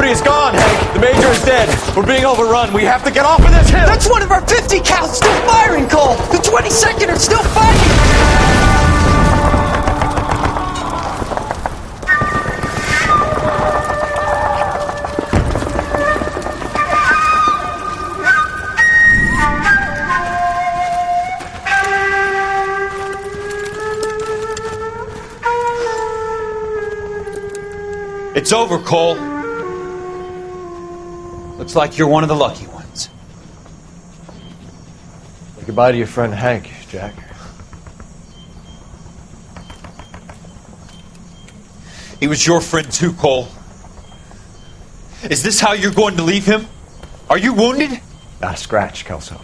Company is gone, Hank. The Major is dead. We're being overrun. We have to get off of this hill. That's one of our 50 cows still firing, Cole. The 22nd are still fighting. It's over, Cole. Looks like you're one of the lucky ones. Say goodbye to your friend Hank, Jack. He was your friend too, Cole. Is this how you're going to leave him? Are you wounded? Not a scratch, Kelso.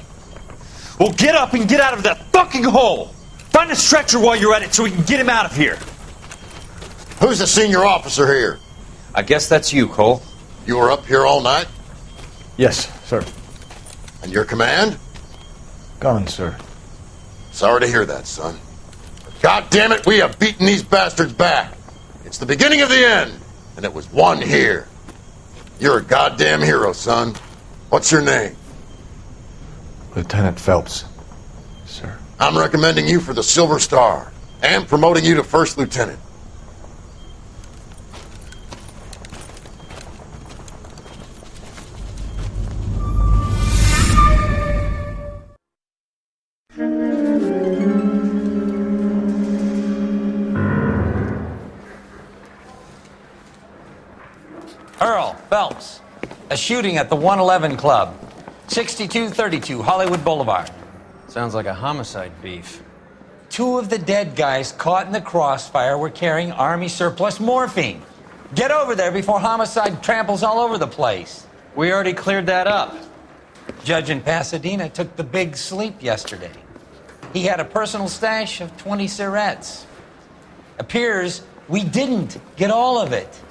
Well, get up and get out of that fucking hole! Find a stretcher while you're at it so we can get him out of here. Who's the senior officer here? I guess that's you, Cole. You were up here all night? Yes, sir. And your command? Gone, sir. Sorry to hear that, son. God damn it, we have beaten these bastards back. It's the beginning of the end, and it was one here. You're a goddamn hero, son. What's your name? Lieutenant Phelps, sir. I'm recommending you for the Silver Star, and promoting you to First Lieutenant. Earl Phelps, a shooting at the 111 Club, 6232 Hollywood Boulevard. Sounds like a homicide beef. 2 of the dead guys caught in the crossfire were carrying Army surplus morphine. Get over there before homicide tramples all over the place. We already cleared that up. Judge in Pasadena took the big sleep yesterday. He had a personal stash of 20 cigarettes. Appears we didn't get all of it.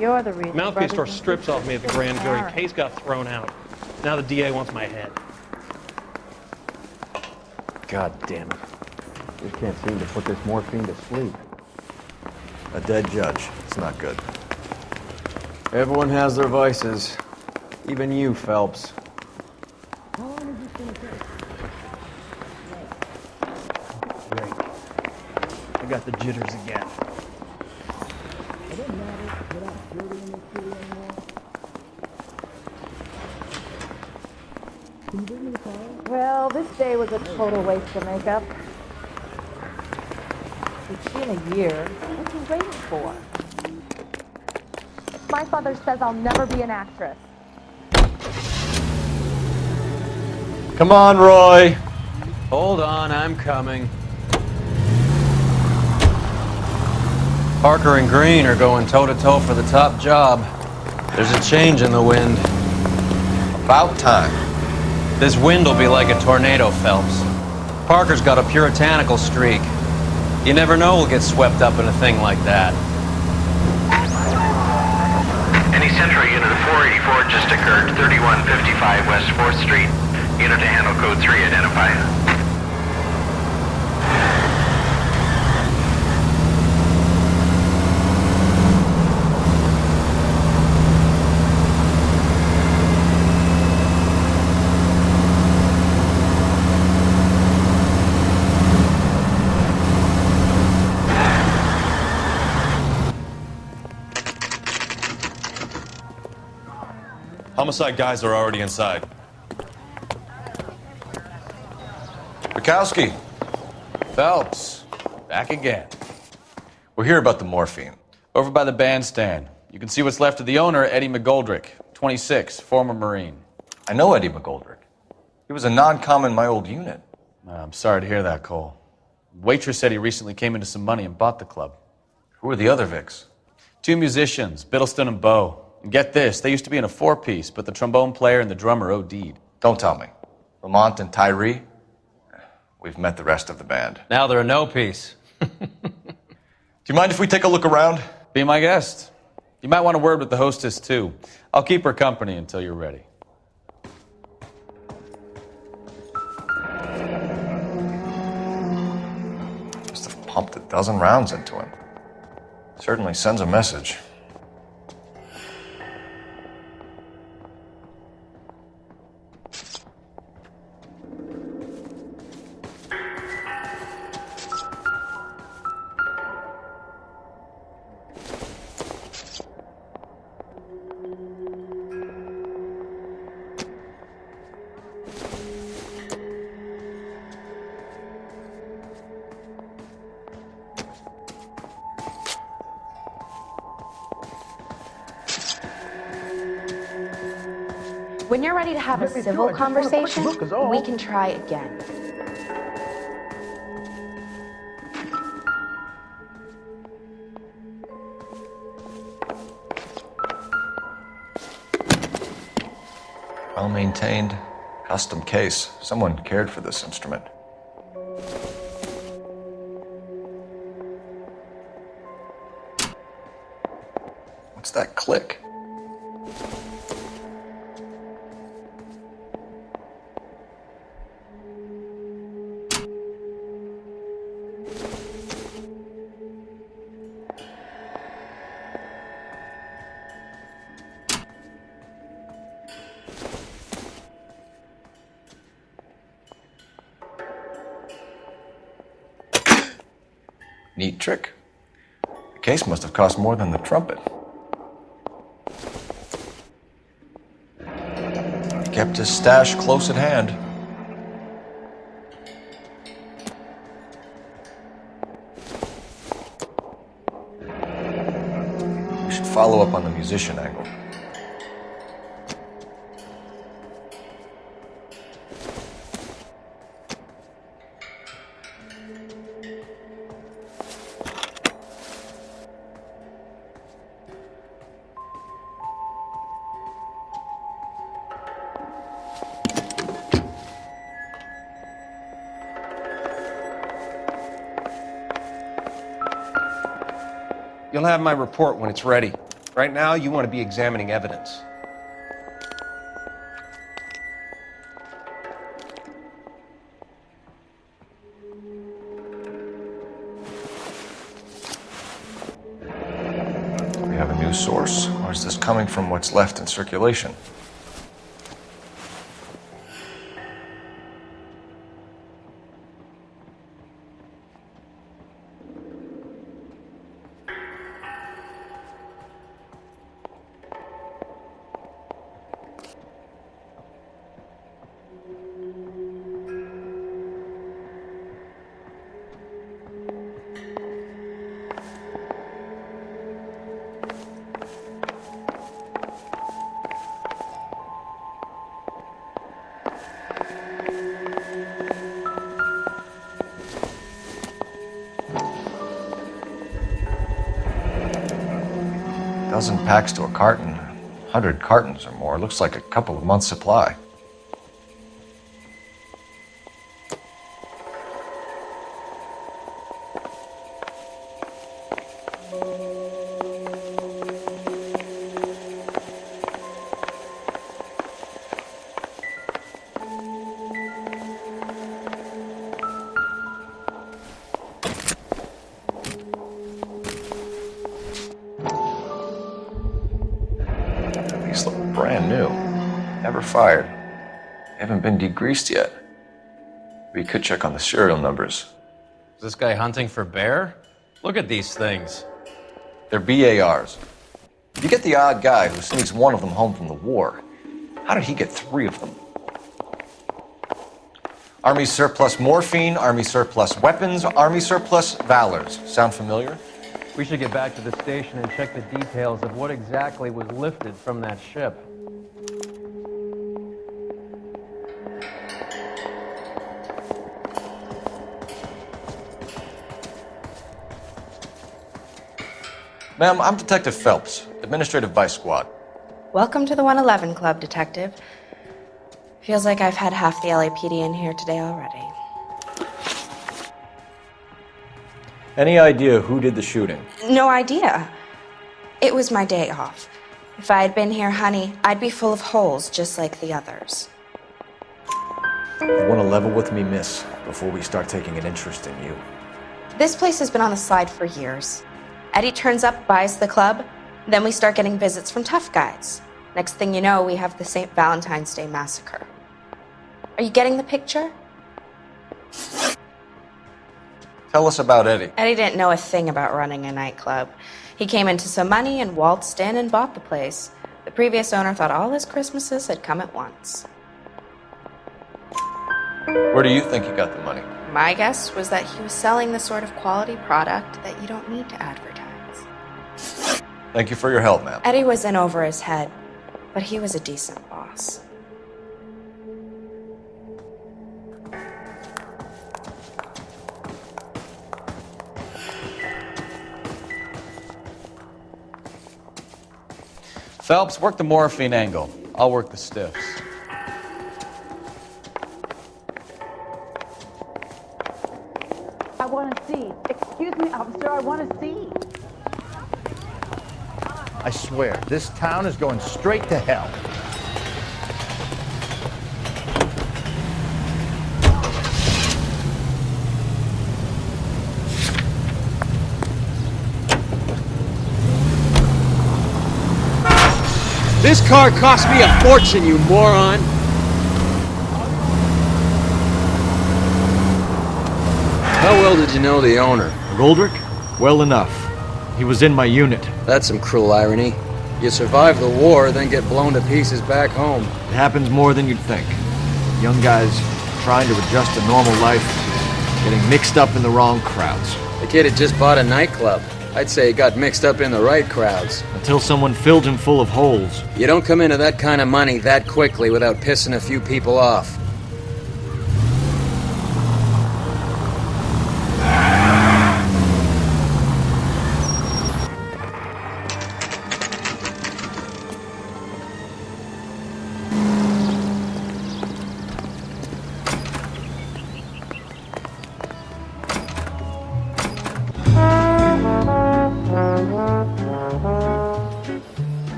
You're the reason. Mouthpiece tore strips off me at the grand jury. Case got thrown out. Now the DA wants my head. God damn it. We can't seem to put this morphine to sleep. A dead judge. It's not good. Everyone has their vices. Even you, Phelps. Great. I got the jitters again. Well, this day was a total waste of makeup. It's been a year. What are you waiting for? My father says I'll never be an actress. Come on, Roy. Hold on, I'm coming. Parker and Green are going toe-to-toe for the top job. There's a change in the wind. About time. This wind will be like a tornado, Phelps. Parker's got a puritanical streak. You never know we'll get swept up in a thing like that. Any Central Unit of 484 just occurred, 3155 West 4th Street. Unit to handle code 3, identify. Homicide guys are already inside. Bukowski. Phelps, back again. We're here about the morphine. Over by the bandstand. You can see what's left of the owner, Eddie McGoldrick, 26, former Marine. I know Eddie McGoldrick. He was a non-com in my old unit. I'm sorry to hear that, Cole. Waitress said he recently came into some money and bought the club. Who are the other Vics? 2 musicians, Biddleston and Bowe. And get this, they used to be in a 4-piece, but the trombone player and the drummer OD'd. Don't tell me. Lamont and Tyree? We've met the rest of the band. Now they're a no-piece. Do you mind if we take a look around? Be my guest. You might want a word with the hostess, too. I'll keep her company until you're ready. Must have pumped a dozen rounds into him. Certainly sends a message. When you're ready to have a civil conversation, we can try again. Well maintained, custom case. Someone cared for this instrument. What's that click? Neat trick. The case must have cost more than the trumpet. Kept his stash close at hand. We should follow up on the musician angle. You'll have my report when it's ready. Right now, you want to be examining evidence. We have a new source, or is this coming from what's left in circulation? Dozen packs to a carton, 100 cartons or more. Looks like a couple of months' supply. These look brand new. Never fired. They haven't been degreased yet. We could check on the serial numbers. Is this guy hunting for bear? Look at these things. They're BARs. You get the odd guy who sneaks one of them home from the war. How did he get 3 of them? Army surplus morphine, Army surplus weapons, Army surplus valors. Sound familiar? We should get back to the station and check the details of what exactly was lifted from that ship. Ma'am, I'm Detective Phelps, Administrative Vice Squad. Welcome to the 111 Club, Detective. Feels like I've had half the LAPD in here today already. Any idea who did the shooting? No idea. It was my day off. If I had been here, honey, I'd be full of holes just like the others. You want to level with me, miss, before we start taking an interest in you. This place has been on the slide for years. Eddie turns up, buys the club. Then we start getting visits from tough guys. Next thing you know, we have the St. Valentine's Day massacre. Are you getting the picture? Tell us about Eddie. Eddie didn't know a thing about running a nightclub. He came into some money and waltzed in and bought the place. The previous owner thought all his Christmases had come at once. Where do you think he got the money? My guess was that he was selling the sort of quality product that you don't need to advertise. Thank you for your help, ma'am. Eddie was in over his head, but he was a decent boss. Phelps, work the morphine angle. I'll work the stiffs. I want to see. Excuse me, officer, I want to see. I swear, this town is going straight to hell. This car cost me a fortune, you moron! How well did you know the owner? Goldrick? Well enough. He was in my unit. That's some cruel irony. You survive the war, then get blown to pieces back home. It happens more than you'd think. Young guys trying to adjust to normal life, getting mixed up in the wrong crowds. The kid had just bought a nightclub. I'd say he got mixed up in the right crowds. Until someone filled him full of holes. You don't come into that kind of money that quickly without pissing a few people off.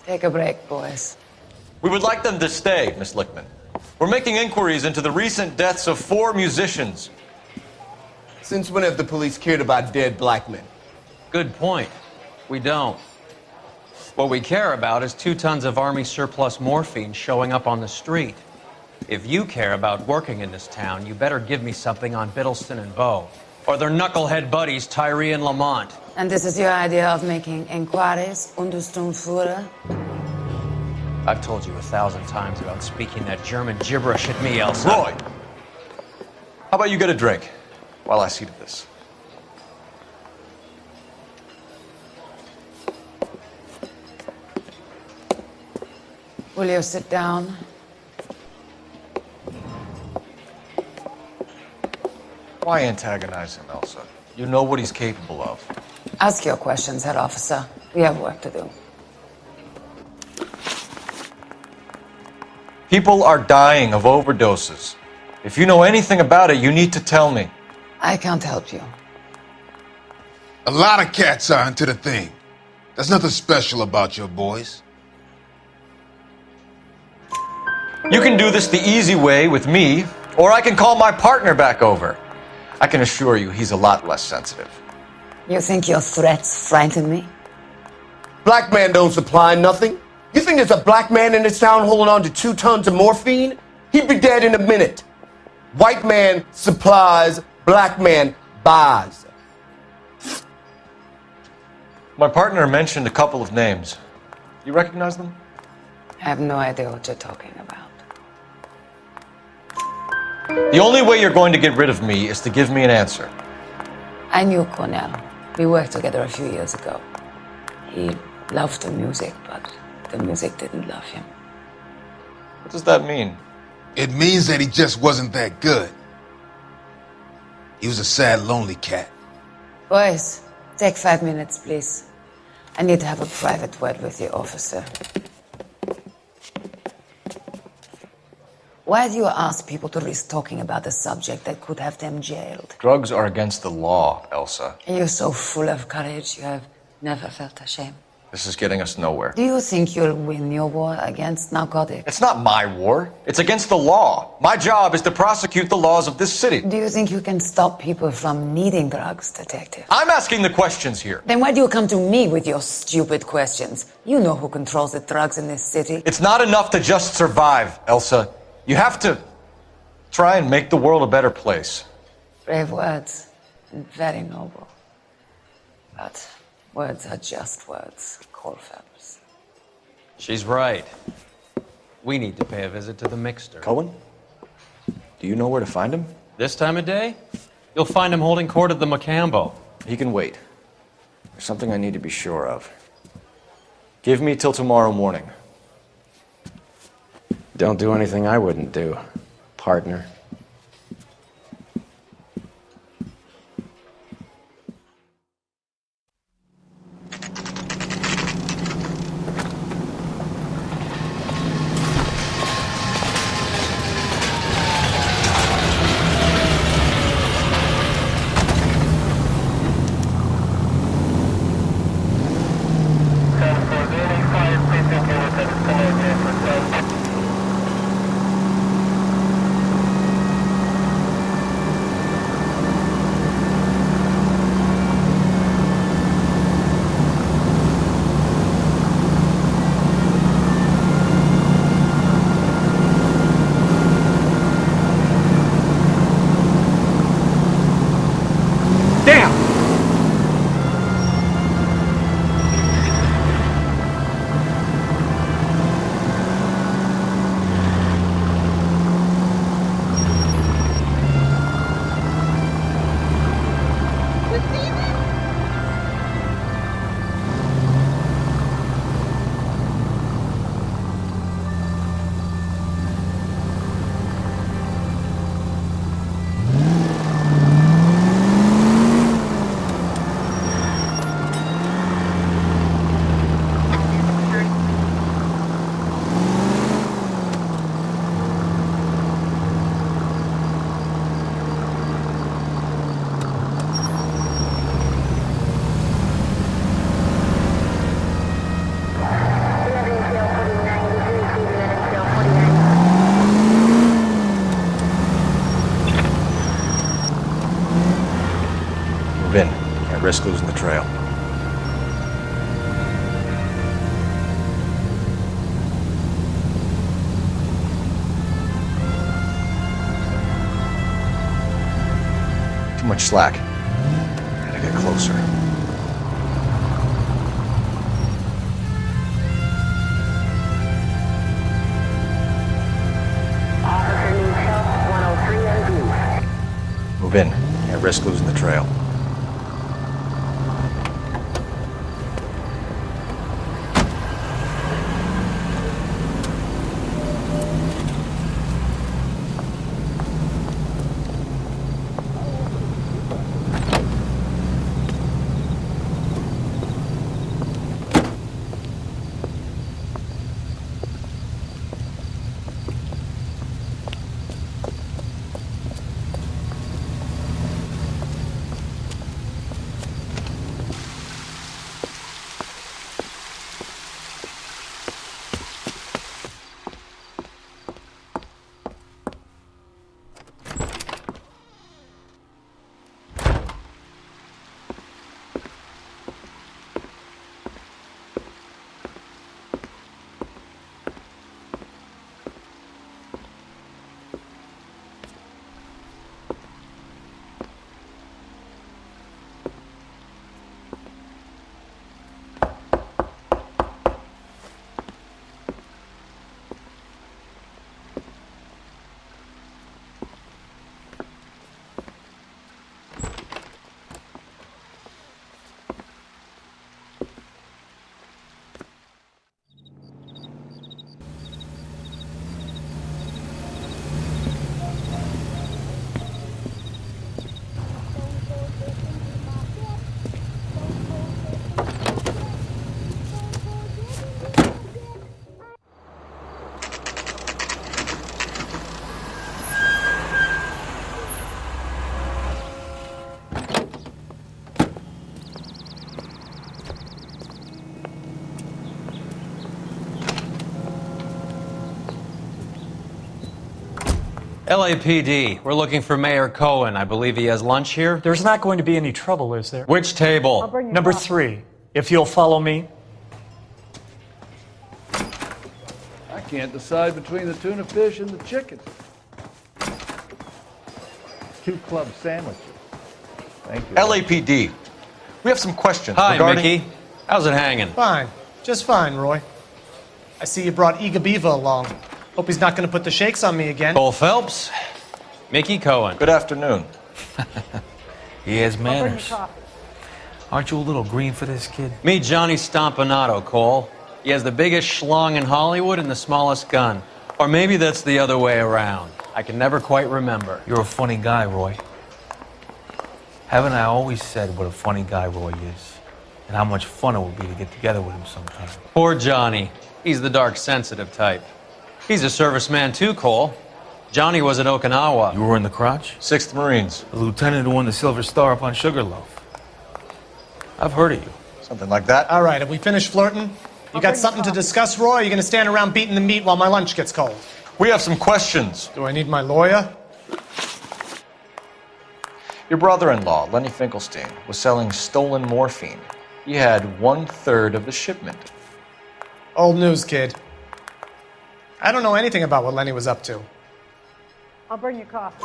Take a break, boys. We would like them to stay, Miss Lichtman. We're making inquiries into the recent deaths of 4 musicians. Since when have the police cared about dead black men? Good point. We don't. What we care about is 2 tons of Army surplus morphine showing up on the street. If you care about working in this town, you better give me something on Biddleston and Bow, or their knucklehead buddies Tyree and Lamont. And this is your idea of making inquiries, Untersturmführer? I've told you 1,000 times about speaking that German gibberish at me, Elsa. Roy! How about you get a drink while I see to this? Will you sit down? Why antagonize him, Elsa? You know what he's capable of. Ask your questions, head officer. We have work to do. People are dying of overdoses. If you know anything about it, you need to tell me. I can't help you. A lot of cats are into the thing. There's nothing special about your boys. You can do this the easy way with me, or I can call my partner back over. I can assure you he's a lot less sensitive. You think your threats frighten me? Black man don't supply nothing. You think there's a black man in this town holding on to 2 tons of morphine? He'd be dead in a minute. White man supplies, black man buys. My partner mentioned a couple of names. You recognize them? I have no idea what you're talking about. The only way you're going to get rid of me is to give me an answer. I knew Cornell. We worked together a few years ago. He loved the music, but the music didn't love him. What does that mean? It means that he just wasn't that good. He was a sad, lonely cat. Boys, take 5 minutes, please. I need to have a private word with you, officer. Why do you ask people to risk talking about a subject that could have them jailed? Drugs are against the law, Elsa. And you're so full of courage, you have never felt ashamed. This is getting us nowhere. Do you think you'll win your war against narcotics? It's not my war. It's against the law. My job is to prosecute the laws of this city. Do you think you can stop people from needing drugs, detective? I'm asking the questions here. Then why do you come to me with your stupid questions? You know who controls the drugs in this city. It's not enough to just survive, Elsa. You have to try and make the world a better place. Brave words, and very noble. But words are just words, Colfax. She's right. We need to pay a visit to the Mixter. Cohen? Do you know where to find him? This time of day? You'll find him holding court at the Macambo. He can wait. There's something I need to be sure of. Give me till tomorrow morning. Don't do anything I wouldn't do, partner. Risk losing the trail. Too much slack. Gotta get closer. Move in. Can't risk losing the trail. LAPD, we're looking for Mayor Cohen. I believe he has lunch here. There's not going to be any trouble, is there? Which table? Number 3, if you'll follow me. I can't decide between the tuna fish and the chicken. 2 club sandwiches. Thank you. LAPD, we have some questions Hi, regarding... Mickey. How's it hanging? Fine. Just fine, Roy. I see you brought Eager Beaver along. Hope he's not going to put the shakes on me again. Cole Phelps, Mickey Cohen. Good afternoon. He has manners. Aren't you a little green for this kid? Meet Johnny Stompanato, Cole. He has the biggest schlong in Hollywood and the smallest gun. Or maybe that's the other way around. I can never quite remember. You're a funny guy, Roy. Haven't I always said what a funny guy Roy is? And how much fun it would be to get together with him sometime. Poor Johnny. He's the dark, sensitive type. He's a serviceman too, Cole. Johnny was at Okinawa. You were in the crotch? 6th Marines. The lieutenant who won the Silver Star up on Sugarloaf. I've heard of you. Something like that. All right, have we finished flirting? You got something to discuss, Roy? Or are you going to stand around beating the meat while my lunch gets cold? We have some questions. Do I need my lawyer? Your brother-in-law, Lenny Finkelstein, was selling stolen morphine. He had 1/3 of the shipment. Old news, kid. I don't know anything about what Lenny was up to. I'll bring you coffee.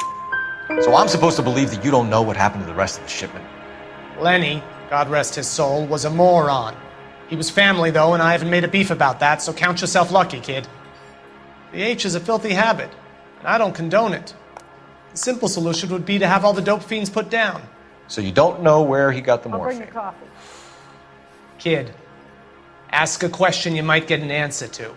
So I'm supposed to believe that you don't know what happened to the rest of the shipment? Lenny, God rest his soul, was a moron. He was family, though, and I haven't made a beef about that, so count yourself lucky, kid. The H is a filthy habit, and I don't condone it. The simple solution would be to have all the dope fiends put down. So you don't know where he got the I'll bring morphine? you coffee. Kid, ask a question you might get an answer to.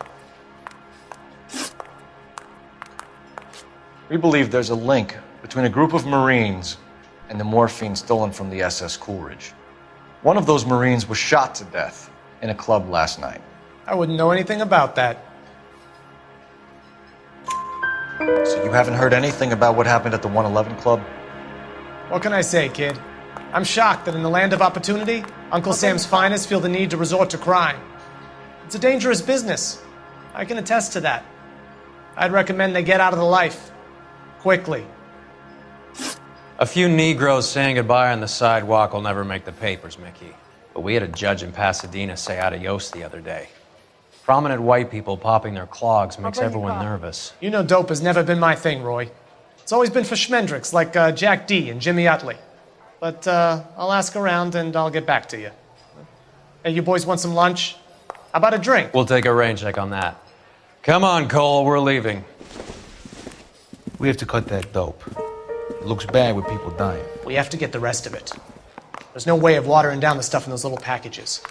We believe there's a link between a group of Marines and the morphine stolen from the SS Coolidge. One of those Marines was shot to death in a club last night. I wouldn't know anything about that. So you haven't heard anything about what happened at the 111 Club? What can I say, kid? I'm shocked that in the land of opportunity, Uncle Sam's finest feel the need to resort to crime. It's a dangerous business. I can attest to that. I'd recommend they get out of the life. Quickly. A few Negroes saying goodbye on the sidewalk will never make the papers, Mickey. But we had a judge in Pasadena say adios the other day. Prominent white people popping their clogs makes everyone nervous. You know dope has never been my thing, Roy. It's always been for schmendricks like Jack D. and Jimmy Utley. But I'll ask around and I'll get back to you. Hey, you boys want some lunch? How about a drink? We'll take a rain check on that. Come on, Cole, we're leaving. We have to cut that dope. It looks bad with people dying. We have to get the rest of it. There's no way of watering down the stuff in those little packages.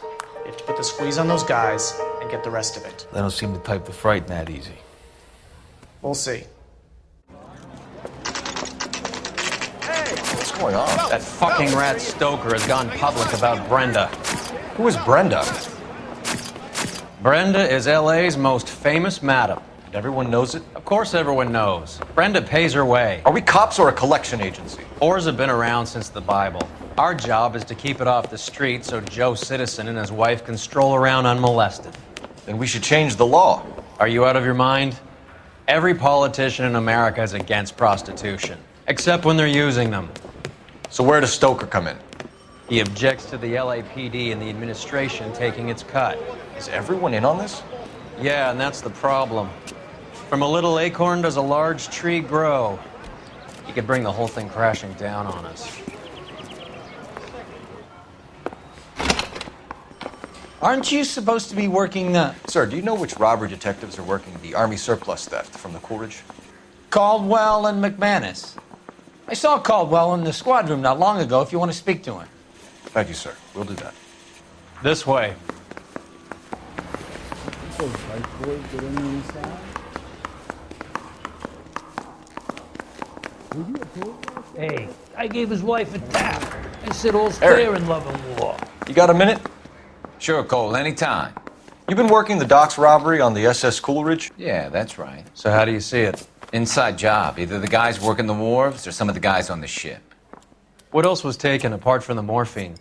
You have to put the squeeze on those guys and get the rest of it. They don't seem the type to frighten that easy. We'll see. What's going on? That fucking rat Stoker has gone public about Brenda. Who is Brenda? Brenda is LA's most famous madam. And everyone knows it? Of course everyone knows. Brenda pays her way. Are we cops or a collection agency? Whores have been around since the Bible. Our job is to keep it off the street so Joe Citizen and his wife can stroll around unmolested. Then we should change the law. Are you out of your mind? Every politician in America is against prostitution, except when they're using them. So where does Stoker come in? He objects to the LAPD and the administration taking its cut. Is everyone in on this? Yeah, and that's the problem. From a little acorn does a large tree grow. He could bring the whole thing crashing down on us. Aren't you supposed to be working Sir, do you know which robbery detectives are working the Army surplus theft from the Coolidge? Caldwell and McManus. I saw Caldwell in the squad room not long ago if you want to speak to him. Thank you, sir. We'll do that. This way. Hey, I gave his wife a tap. I said all's fair in love and war. You got a minute? Sure, Cole, anytime. You've been working the docks robbery on the SS Coolidge? Yeah, that's right. So how do you see it? Inside job. Either the guys working the wharves or some of the guys on the ship. What else was taken apart from the morphine?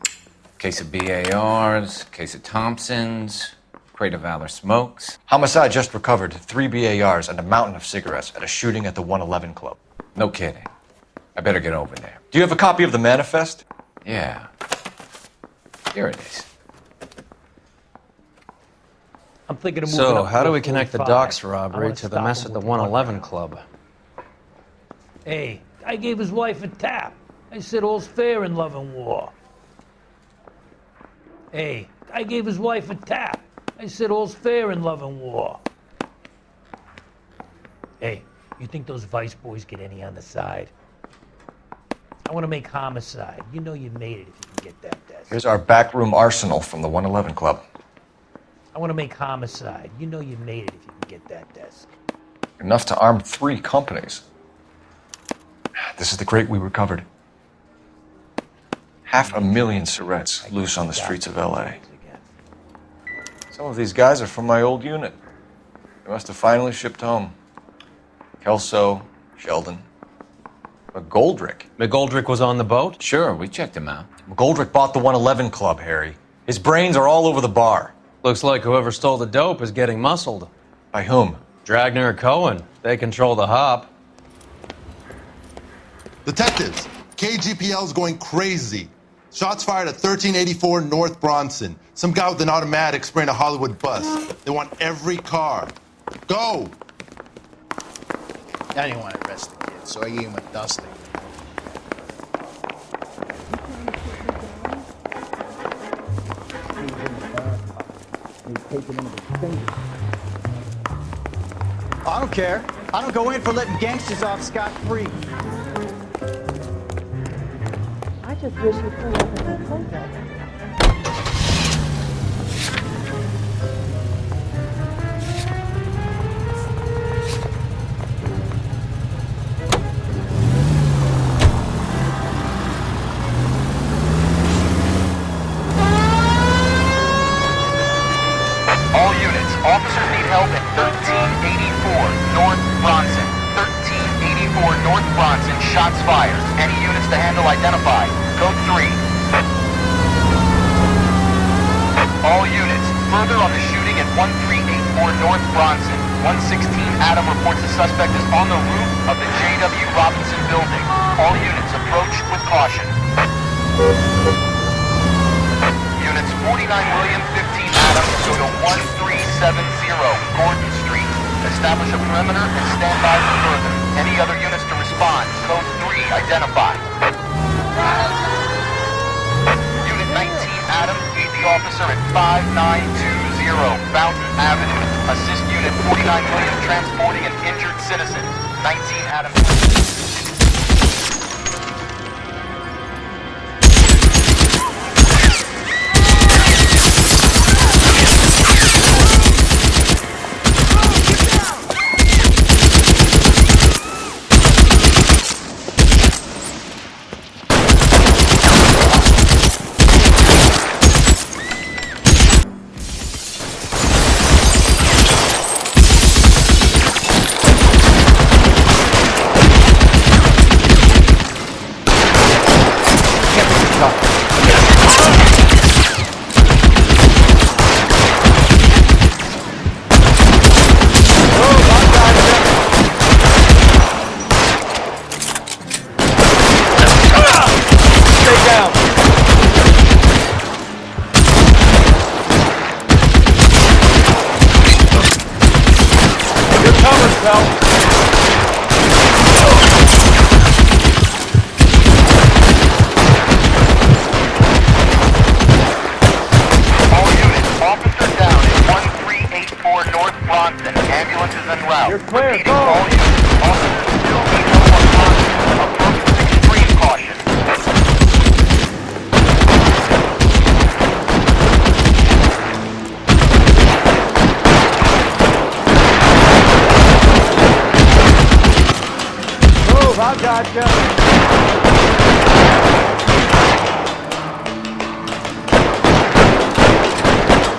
Case of BARs, case of Thompsons, crate of Valor smokes. Homicide just recovered 3 BARs and a mountain of cigarettes at a shooting at the 111 Club. No kidding. I better get over there. Do you have a copy of the manifest? Yeah. Here it is. I'm thinking of moving So, up how to do a we connect the 45. docks I robbery wanna to the stop mess him at the with one 111 round. Club? Hey, I gave his wife a tap. I said all's fair in love and war. Hey, I gave his wife a tap. I said all's fair in love and war. Hey, you think those Vice boys get any on the side? I want to make homicide. You know you made it if you can get that desk. Here's our backroom arsenal from the 111 Club. I want to make homicide. You know you made it if you can get that desk. Enough to arm 3 companies. This is the crate we recovered. 500,000 cigarettes loose on the streets of L.A. Some of these guys are from my old unit. They must have finally shipped home. Kelso, Sheldon. McGoldrick. McGoldrick was on the boat? Sure, we checked him out. McGoldrick bought the 111 Club, Harry. His brains are all over the bar. Looks like whoever stole the dope is getting muscled. By whom? Dragner or Cohen. They control the hop. Detectives, KGPL's going crazy. Shots fired at 1384 North Bronson. Some guy with an automatic spraying a Hollywood bus. They want every car. Go! I didn't want to arrest the kid, so I gave him a dusting. I don't care. I don't go in for letting gangsters off scot-free. I just wish you'd pull up and control that. All units, officers need help at 1384 North Bronson. 1384 North Bronson, shots fired. Any units to handle identified. Code 3. All units, further on the shooting at 1384 North Bronson. 116 Adam reports the suspect is on the roof of the J.W. Robinson building. All units approach with caution. Units 49 William, 15 Adam, go to 1370 Gordon Street. Establish a perimeter and stand by for further. Any other units to respond. Code 3, identify. Unit 19 Adam, meet the officer at 5920 Fountain Avenue. Assist Unit 49 William transporting an injured citizen. 19 Adam.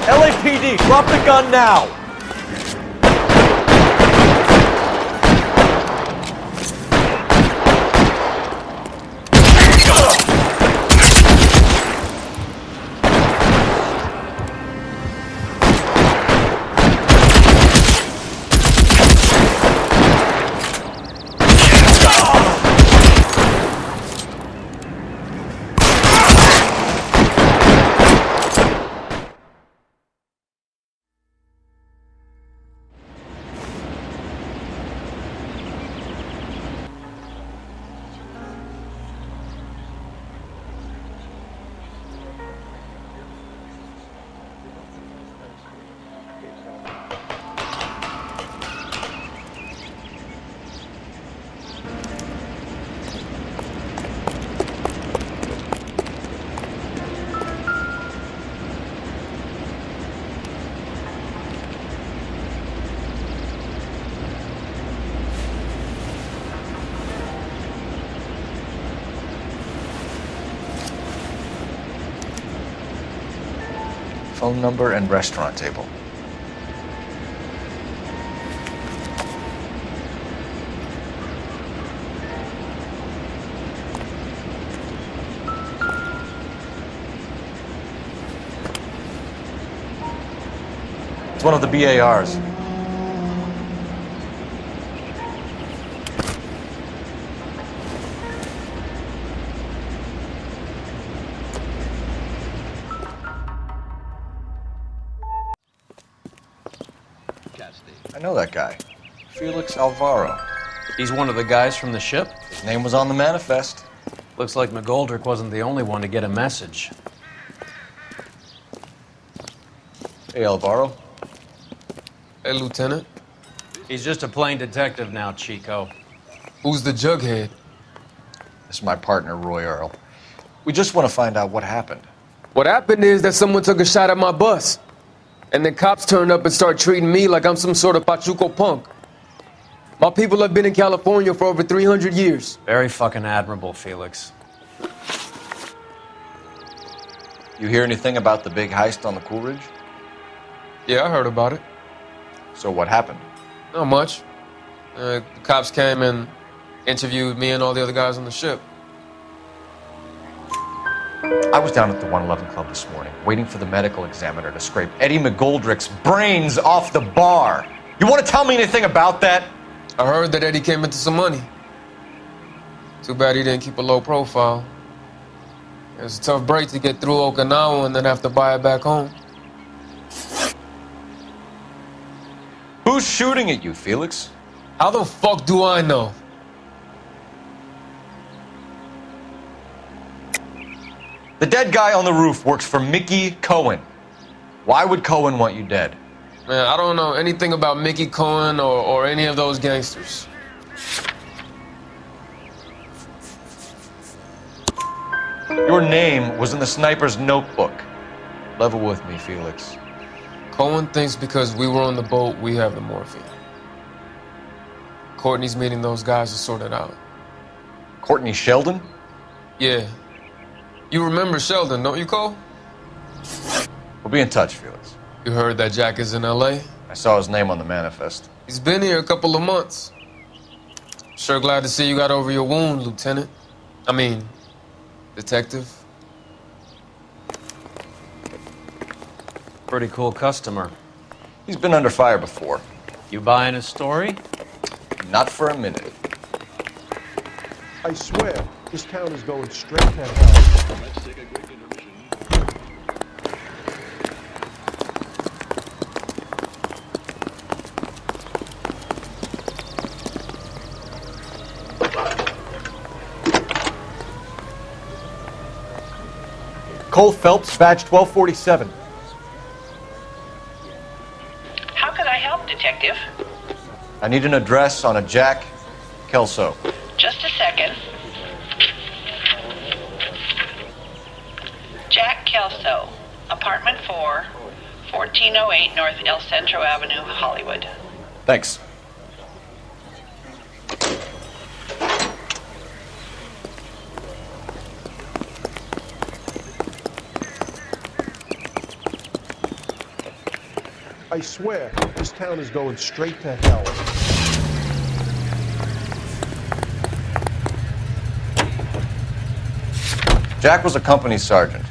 LAPD, drop the gun now! phone number and restaurant table. It's one of the BARs. I know that guy. Felix Alvaro. He's one of the guys from the ship? His name was on the manifest. Looks like McGoldrick wasn't the only one to get a message. Hey, Alvaro. Hey, Lieutenant. He's just a plain detective now, Chico. Who's the jughead? This is my partner, Roy Earl. We just want to find out what happened. What happened is that someone took a shot at my bus. And then cops turned up and started treating me like I'm some sort of Pachuco punk. My people have been in California for over 300 years. Very fucking admirable, Felix. You hear anything about the big heist on the Coolidge? Yeah, I heard about it. So what happened? Not much. The cops came and interviewed me and all the other guys on the ship. I was down at the 111 Club this morning, waiting for the medical examiner to scrape Eddie McGoldrick's brains off the bar. You want to tell me anything about that? I heard that Eddie came into some money. Too bad he didn't keep a low profile. It was a tough break to get through Okinawa and then have to buy it back home. Who's shooting at you, Felix? How the fuck do I know? The dead guy on the roof works for Mickey Cohen. Why would Cohen want you dead? Man, I don't know anything about Mickey Cohen or any of those gangsters. Your name was in the sniper's notebook. Level with me, Felix. Cohen thinks because we were on the boat, we have the morphine. Courtney's meeting those guys to sort it out. Courtney Sheldon? Yeah. You remember Sheldon, don't you, Cole? We'll be in touch, Felix. You heard that Jack is in L.A.? I saw his name on the manifest. He's been here a couple of months. Sure glad to see you got over your wound, Lieutenant. I mean, Detective. Pretty cool customer. He's been under fire before. You buying his story? Not for a minute. I swear, this town is going straight to hell. Let's take a quick intermission. Cole Phelps, badge 1247. How can I help, Detective? I need an address on a Jack Kelso. Just a second. Jack Kelso, apartment 4, 1408 North El Centro Avenue, Hollywood. Thanks. I swear, this town is going straight to hell. Jack was a company sergeant.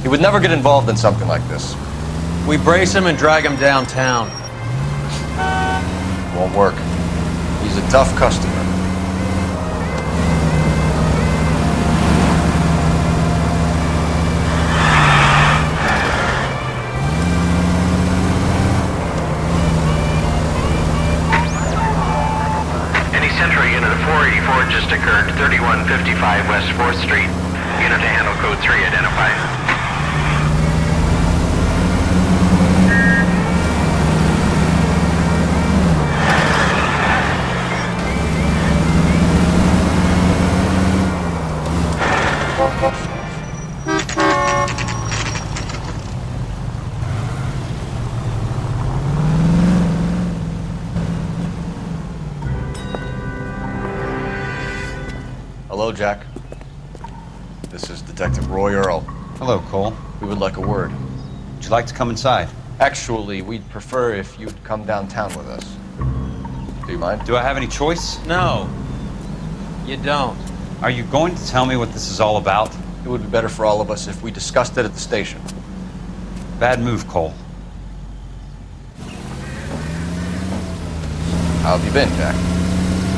He would never get involved in something like this. We brace him and drag him downtown. Won't work. He's a tough customer. Any Central unit of 484 just occurred, 3155 West 4th Street. Unit to handle code 3 identified. Hello, Jack. This is Detective Roy Earl. Hello, Cole. We would like a word. Would you like to come inside? Actually, we'd prefer if you'd come downtown with us. Do you mind? Do I have any choice? No, you don't. Are you going to tell me what this is all about? It would be better for all of us if we discussed it at the station. Bad move, Cole. How have you been, Jack?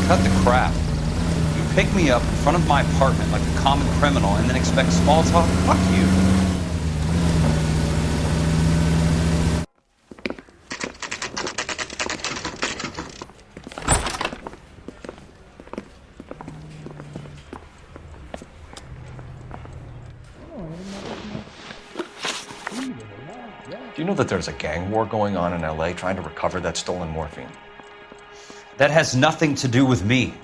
Cut the crap. You pick me up in front of my apartment like a common criminal and then expect small talk? Fuck you. Do you know that there's a gang war going on in L.A. trying to recover that stolen morphine? That has nothing to do with me.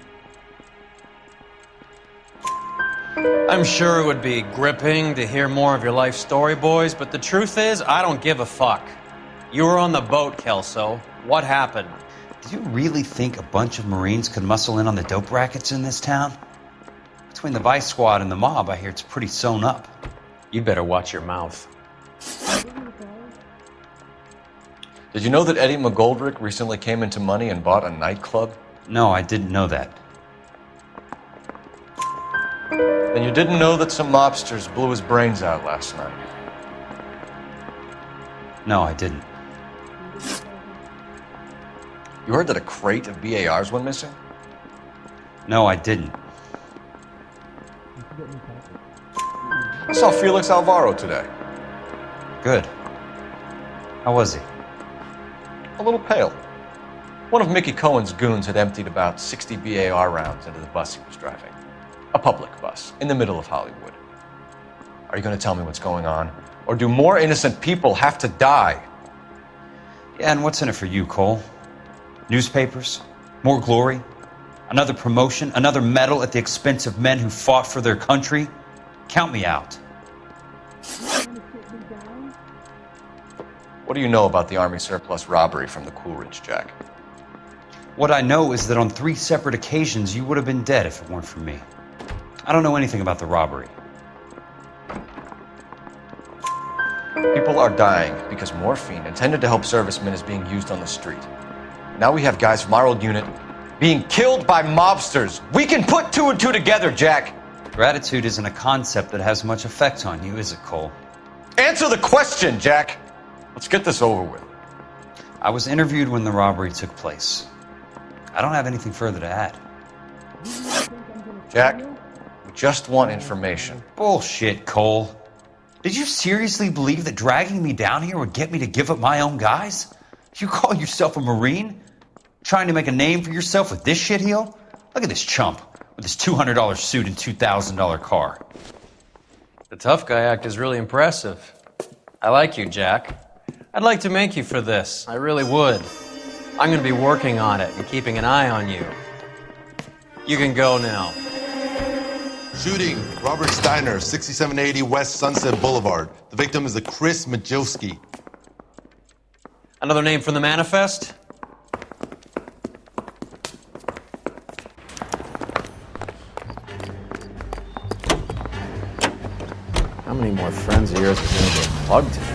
I'm sure it would be gripping to hear more of your life story, boys, but the truth is, I don't give a fuck. You were on the boat, Kelso. What happened? Do you really think a bunch of Marines could muscle in on the dope rackets in this town? Between the Vice Squad and the mob, I hear it's pretty sewn up. You better watch your mouth. Did you know that Eddie McGoldrick recently came into money and bought a nightclub? No, I didn't know that. Then you didn't know that some mobsters blew his brains out last night? No, I didn't. You heard that a crate of BARs went missing? No, I didn't. I saw Felix Alvaro today. Good. How was he? A little pale. One of Mickey Cohen's goons had emptied about 60 BAR rounds into the bus he was driving. A public bus, in the middle of Hollywood. Are you going to tell me what's going on? Or do more innocent people have to die? Yeah, and what's in it for you, Cole? Newspapers? More glory? Another promotion? Another medal at the expense of men who fought for their country? Count me out. What do you know about the Army surplus robbery from the Coolidge, Jack? What I know is that on 3 separate occasions you would have been dead if it weren't for me. I don't know anything about the robbery. People are dying because morphine intended to help servicemen is being used on the street. Now we have guys from our old unit being killed by mobsters. We can put 2 and 2 together, Jack. Gratitude isn't a concept that has much effect on you, is it, Cole? Answer the question, Jack. Let's get this over with. I was interviewed when the robbery took place. I don't have anything further to add. Jack, we just want information. Bullshit, Cole. Did you seriously believe that dragging me down here would get me to give up my own guys? You call yourself a Marine? Trying to make a name for yourself with this shitheel? Look at this chump with his $200 suit and $2,000 car. The tough guy act is really impressive. I like you, Jack. I'd like to make you for this. I really would. I'm going to be working on it and keeping an eye on you. You can go now. Shooting, Robert Steiner, 6780 West Sunset Boulevard. The victim is a Chris Majowski. Another name from the manifest? How many more friends of yours are going to get plugged today?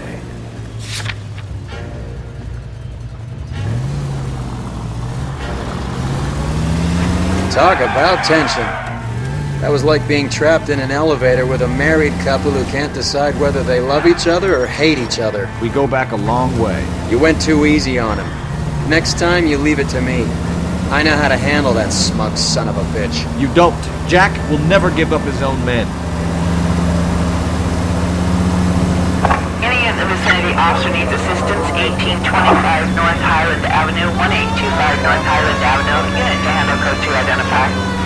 Talk about tension. That was like being trapped in an elevator with a married couple who can't decide whether they love each other or hate each other. We go back a long way. You went too easy on him. Next time, you leave it to me. I know how to handle that smug son of a bitch. You don't. Jack will never give up his own men. Any in the vicinity officer needs assistance, 1825 North Highland Avenue, 1825 North Highland Avenue. Unit to handle code 2 identify.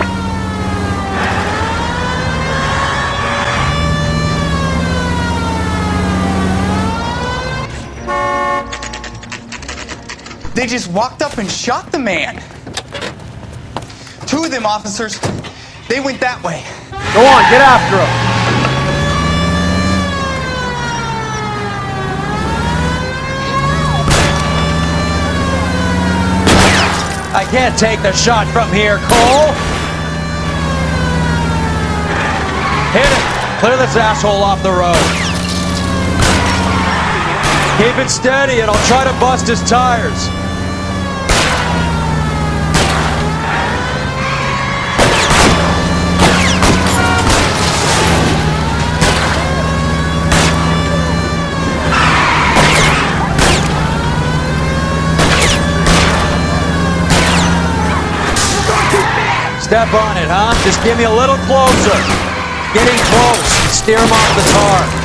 They just walked up and shot the man. 2 of them officers, they went that way. Go on, get after him. I can't take the shot from here, Cole. Hit it. Clear this asshole off the road. Keep it steady and I'll try to bust his tires. Step on it, huh? Just give me a little closer. Getting close. Steer him off the tar.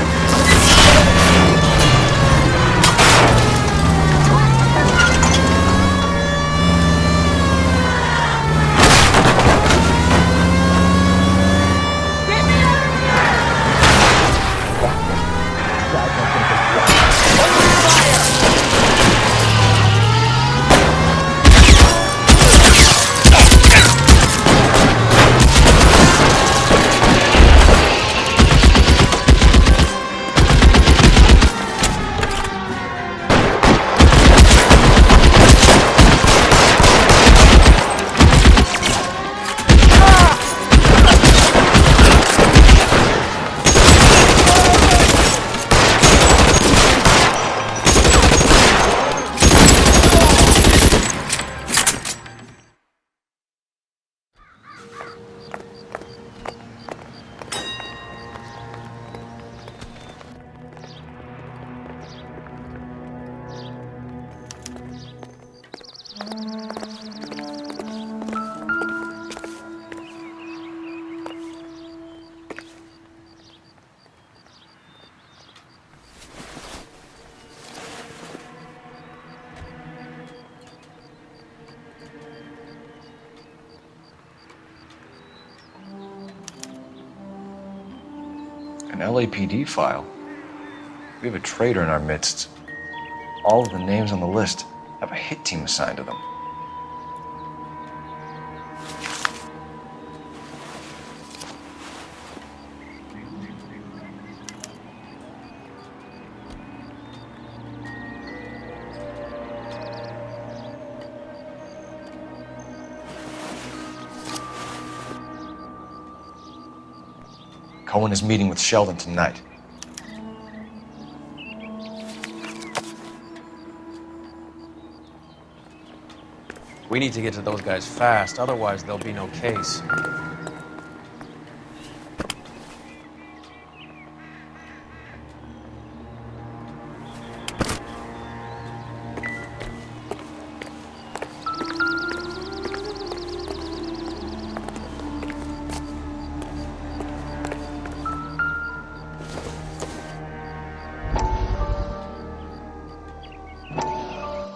An LAPD file. We have a traitor in our midst. All of the names on the list have a hit team assigned to them. Cohen is meeting with Sheldon tonight. We need to get to those guys fast, otherwise there'll be no case.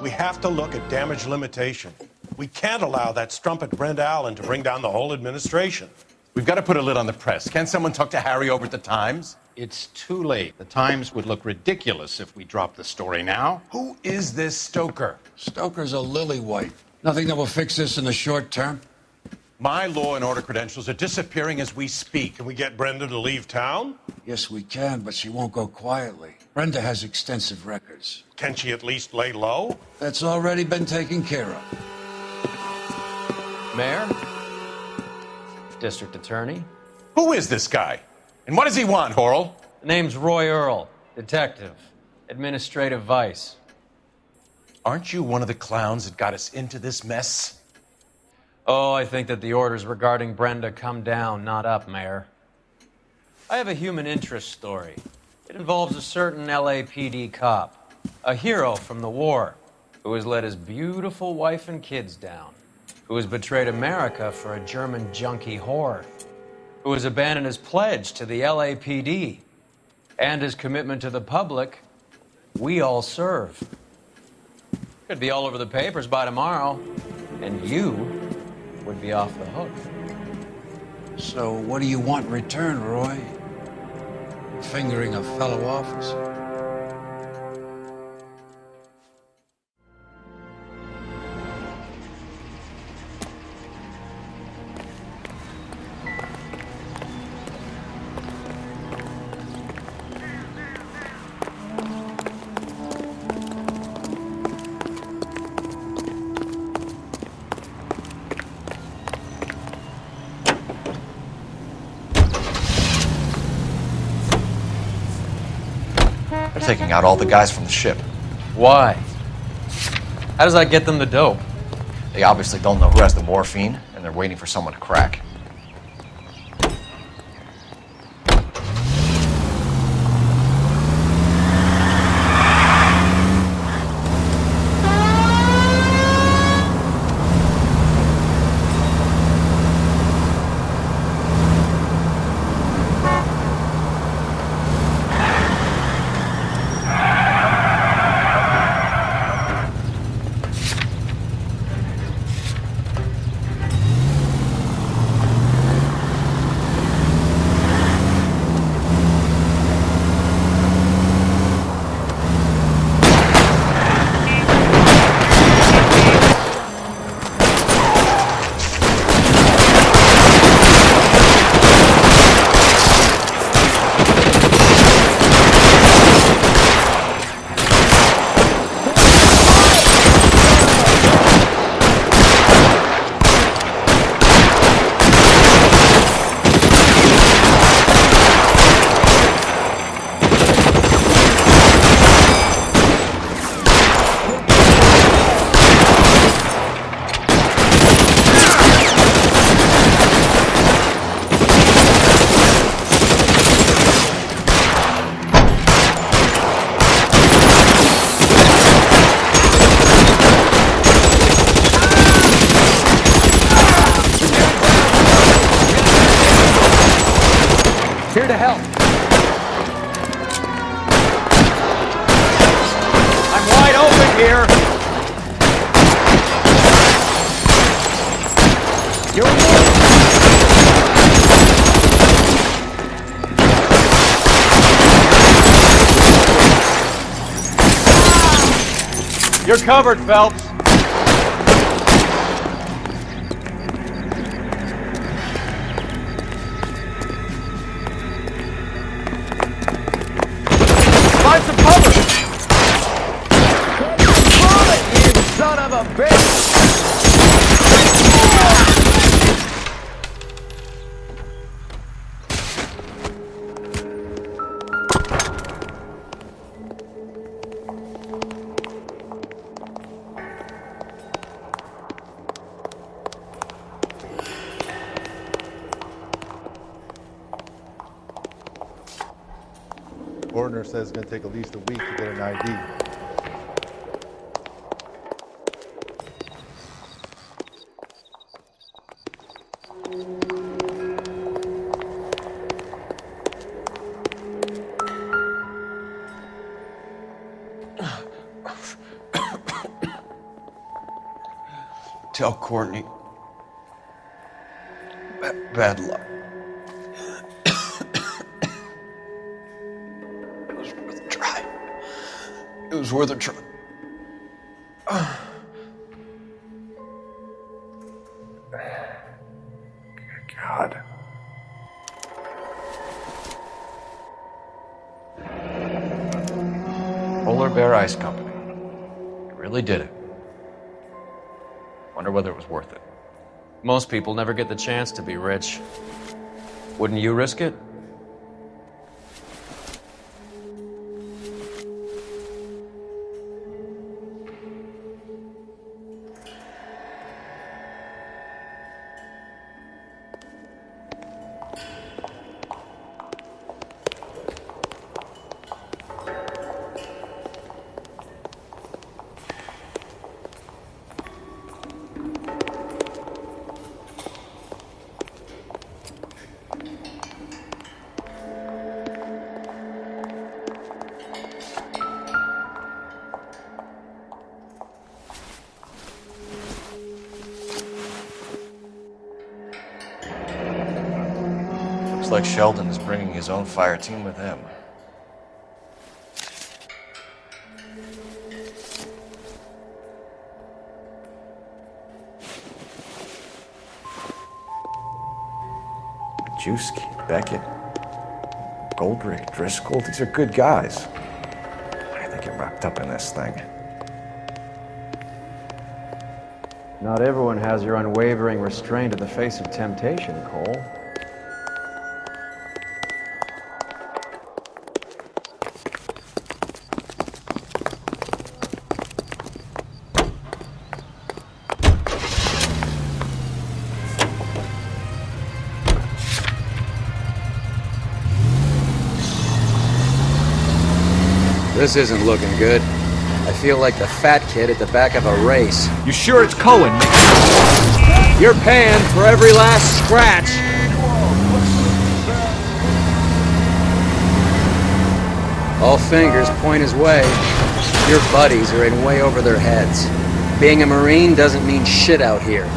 We have to look at damage limitation. We can't allow that strumpet Brent Allen to bring down the whole administration. We've got to put a lid on the press. Can't someone talk to Harry over at the Times? It's too late. The Times would look ridiculous if we dropped the story now. Who is this Stoker? Stoker's a lily-white. Nothing that will fix this in the short term. My law and order credentials are disappearing as we speak. Can we get Brenda to leave town? Yes, we can, but she won't go quietly. Brenda has extensive records. Can she at least lay low? That's already been taken care of. Mayor? District Attorney? Who is this guy? And what does he want, Horrell? The name's Roy Earl, detective, administrative vice. Aren't you one of the clowns that got us into this mess? Oh, I think that the orders regarding Brenda come down, not up, Mayor. I have a human interest story. It involves a certain LAPD cop, a hero from the war, who has let his beautiful wife and kids down, who has betrayed America for a German junkie whore, who has abandoned his pledge to the LAPD and his commitment to the public. We all serve. Could be all over the papers by tomorrow, and you would be off the hook. So what do you want in return, Roy? Fingering a fellow officer? They're taking out all the guys from the ship. Why? How does that get them the dope? They obviously don't know who has the morphine, and they're waiting for someone to crack. Here to help. I'm wide open here. You're You're covered, Phelps. Find some cover! Bullet, you son of a bitch! Ordner says it's going to take at least a week to get an ID. Tell Courtney. Bad luck. It was worth a try. God. Polar Bear Ice Company. You really did it. Wonder whether it was worth it. Most people never get the chance to be rich. Wouldn't you risk it? Looks like Sheldon is bringing his own fire team with him. Majewski, Beckett, Goldrick, Driscoll, these are good guys. Why do they get wrapped up in this thing? Not everyone has your unwavering restraint in the face of temptation, Cole. This isn't looking good. I feel like the fat kid at the back of a race. You sure it's Cohen, man? You're paying for every last scratch. All fingers point his way. Your buddies are in way over their heads. Being a Marine doesn't mean shit out here.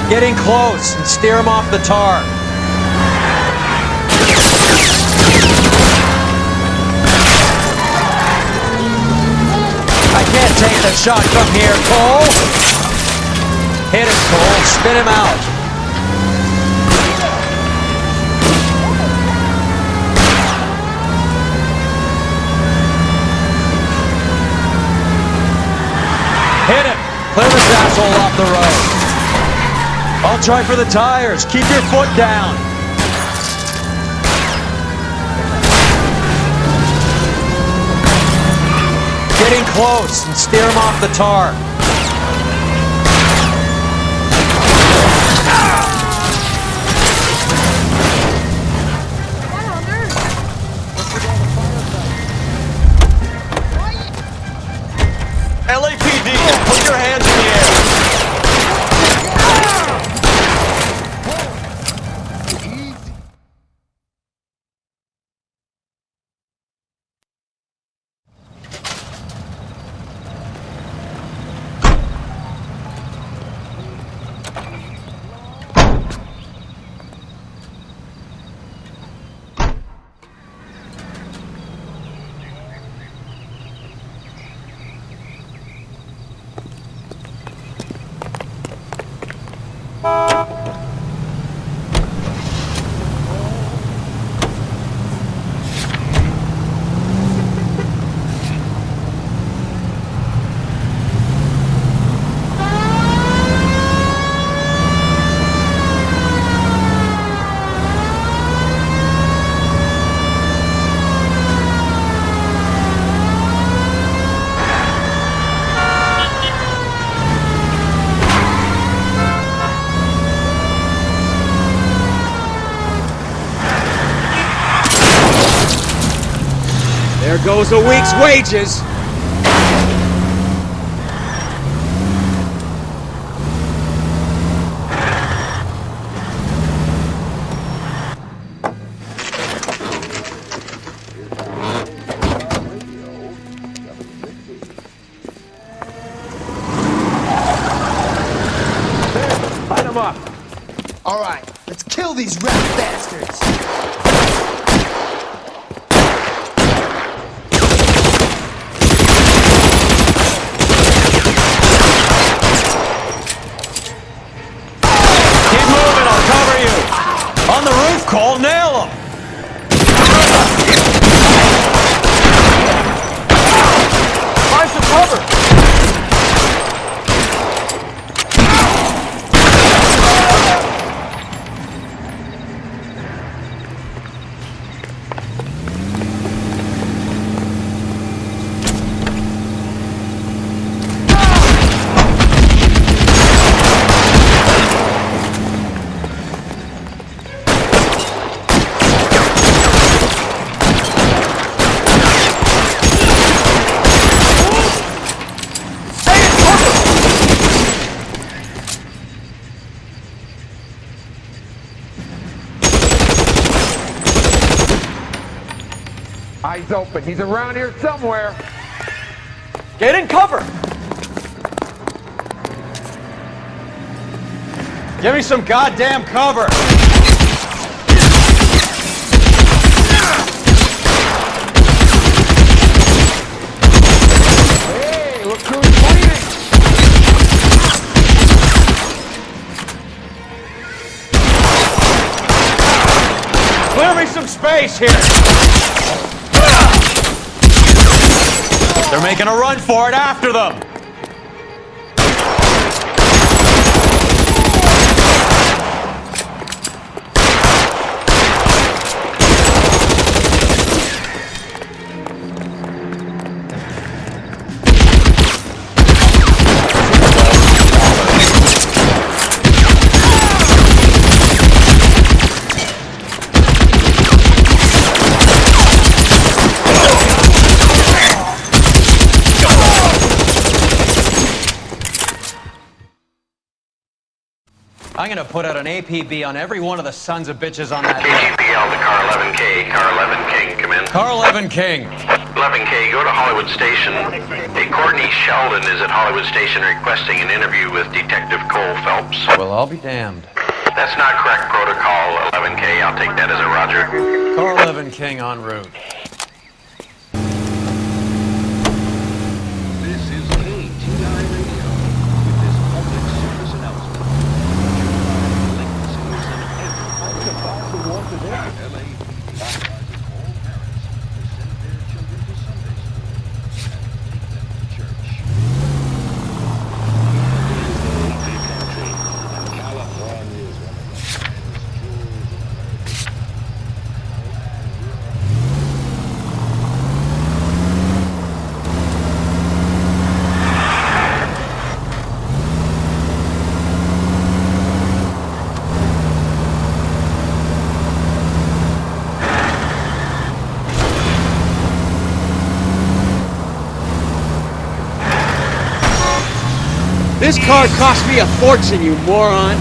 Getting close and steer him off the tar. I can't take the shot from here, Cole. Hit him, Cole. Spin him out. Hit him. Clear this asshole off the road. I'll try for the tires. Keep your foot down. Getting close and steer him off the tar. LAPD, put your hands in the air. There goes a week's wages. Light them up. All right, let's kill these rat bastards. On the roof, Cole, nail him! Find some cover! Eyes open. He's around here somewhere. Get in cover. Give me some goddamn cover! Hey, look who's bleeding. face here! They're making a run for it after them! I'm gonna put out an APB on every one of the sons of bitches on that KGPL to car 11K. Car 11 King, come in. Car 11 King. 11K, go to Hollywood Station. Hey, Courtney Sheldon is at Hollywood Station requesting an interview with Detective Cole Phelps. Well, I'll be damned. That's not correct protocol, 11K. I'll take that as a roger. Car 11 King en route. This is KTI Radio with this public service announcement. LA authorizes all parents to send their children to Sunday school and take them to church. California is one of the finest jewels in America. This car cost me a fortune, you moron!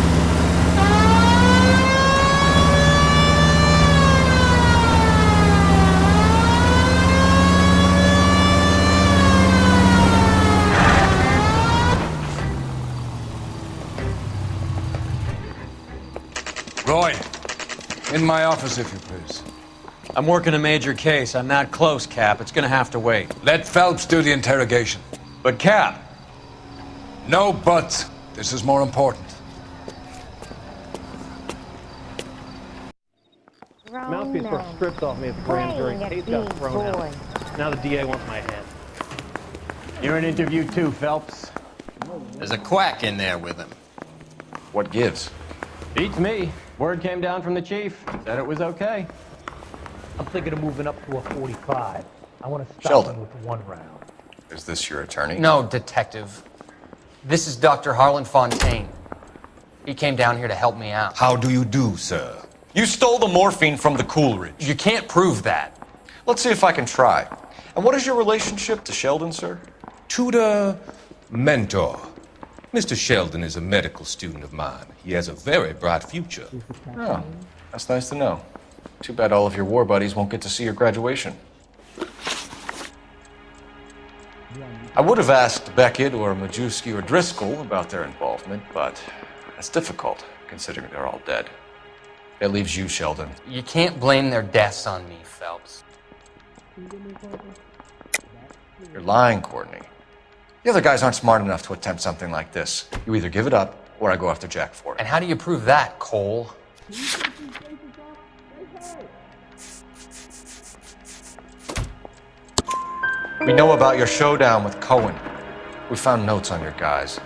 Roy, in my office, if you please. I'm working a major case. I'm not close, Cap. It's gonna have to wait. Let Phelps do the interrogation. But, Cap. No buts. This is more important. Mouthpiece were stripped off me at the grand jury. Case got thrown out. Now the DA wants my head. You're in interview too, Phelps. There's a quack in there with him. What gives? Beats me. Word came down from the chief. Said it was okay. I'm thinking of moving up to a 45. I want to stop Sheldon. him with one round. Is this your attorney? No, detective. This is Dr. Harlan Fontaine. He came down here to help me out. How do you do, sir? You stole the morphine from the Coolidge. You can't prove that. Let's see if I can try. And what is your relationship to Sheldon, sir? Tutor, mentor. Mr. Sheldon is a medical student of mine. He has a very bright future. Oh, that's nice to know. Too bad all of your war buddies won't get to see your graduation. I would have asked Beckett or Majewski or Driscoll about their involvement, but that's difficult, considering they're all dead. It leaves you, Sheldon. You can't blame their deaths on me, Phelps. You're lying, Courtney. The other guys aren't smart enough to attempt something like this. You either give it up, or I go after Jack for it. And how do you prove that, Cole? We know about your showdown with Cohen. We found notes on your guys.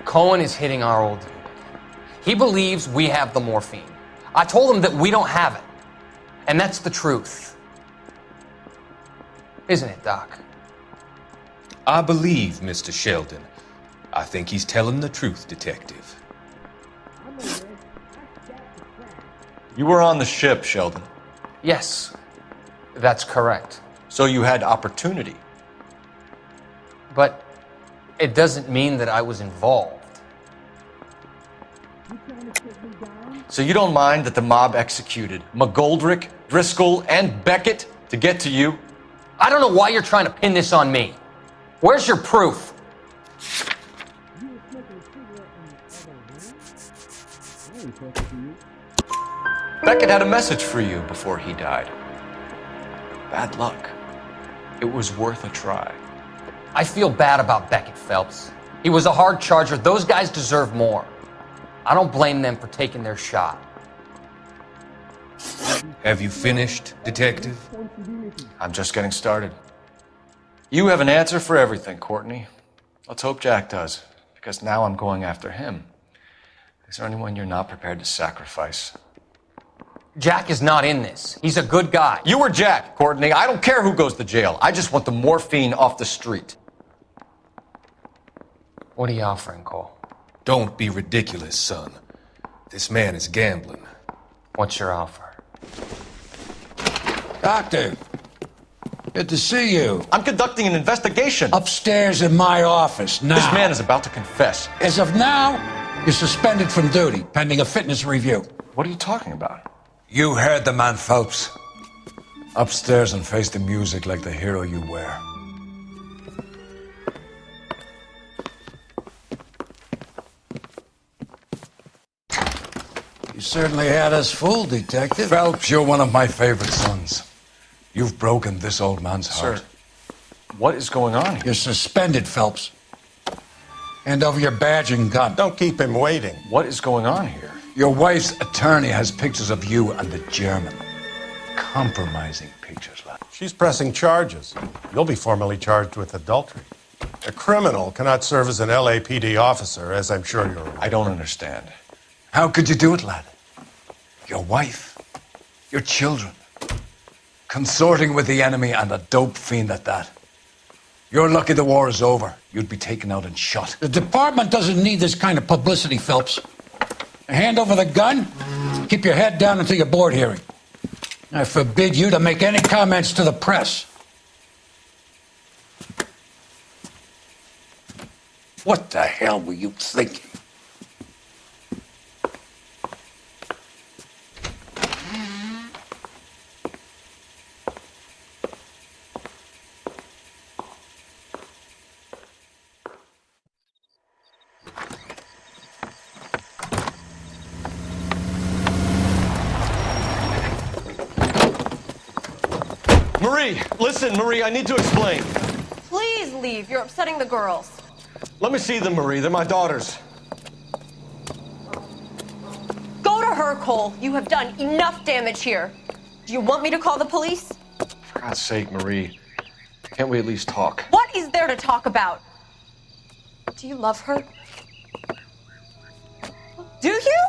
Cohen is hitting our old dude. He believes we have the morphine. I told him that we don't have it. And that's the truth. Isn't it, Doc? I believe Mr. Sheldon. I think he's telling the truth, Detective. You were on the ship, Sheldon. Yes, that's correct. So you had opportunity. But it doesn't mean that I was involved. So you don't mind that the mob executed McGoldrick, Driscoll, and Beckett to get to you? I don't know why you're trying to pin this on me. Where's your proof? Beckett had a message for you before he died. Bad luck. It was worth a try. I feel bad about Beckett, Phelps. He was a hard charger. Those guys deserve more. I don't blame them for taking their shot. Have you finished, Detective? I'm just getting started. You have an answer for everything, Courtney. Let's hope Jack does, because now I'm going after him. Is there anyone you're not prepared to sacrifice? Jack is not in this. He's a good guy. You or Jack, Courtney. I don't care who goes to jail. I just want the morphine off the street. What are you offering, Cole? Don't be ridiculous, son. This man is gambling. What's your offer? Doctor, good to see you. I'm conducting an investigation. Upstairs in my office now. This man is about to confess. As of now, you're suspended from duty, pending a fitness review. What are you talking about? You heard the man, Phelps. Upstairs and face the music like the hero you were. You certainly had us fooled, Detective. Phelps, you're one of my favorite sons. You've broken this old man's heart. Sir, what is going on here? You're suspended, Phelps. Hand over your badge and gun. Don't keep him waiting. What is going on here? Your wife's attorney has pictures of you and the German. Compromising pictures, lad. She's pressing charges. You'll be formally charged with adultery. A criminal cannot serve as an LAPD officer, as I'm sure you're aware. I don't understand. How could you do it, lad? Your wife, your children, consorting with the enemy and a dope fiend at that. You're lucky the war is over. You'd be taken out and shot. The department doesn't need this kind of publicity, Phelps. Hand over the gun, keep your head down until your board hearing. I forbid you to make any comments to the press. What the hell were you thinking? Marie, listen, Marie, I need to explain. Please leave. You're upsetting the girls. Let me see them, Marie. They're my daughters. Go to her, Cole. You have done enough damage here. Do you want me to call the police? For God's sake, Marie. Can't we at least talk? What is there to talk about? Do you love her? Do you?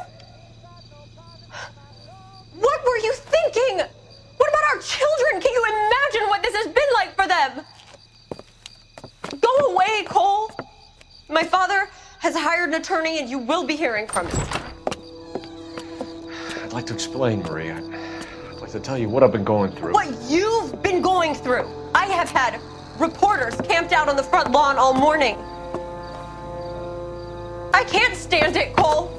What were you thinking? What about our children? Can you imagine what this has been like for them? Go away, Cole. My father has hired an attorney and you will be hearing from him. I'd like to explain, Marie. I'd like to tell you what I've been going through. What you've been going through. I have had reporters camped out on the front lawn all morning. I can't stand it, Cole.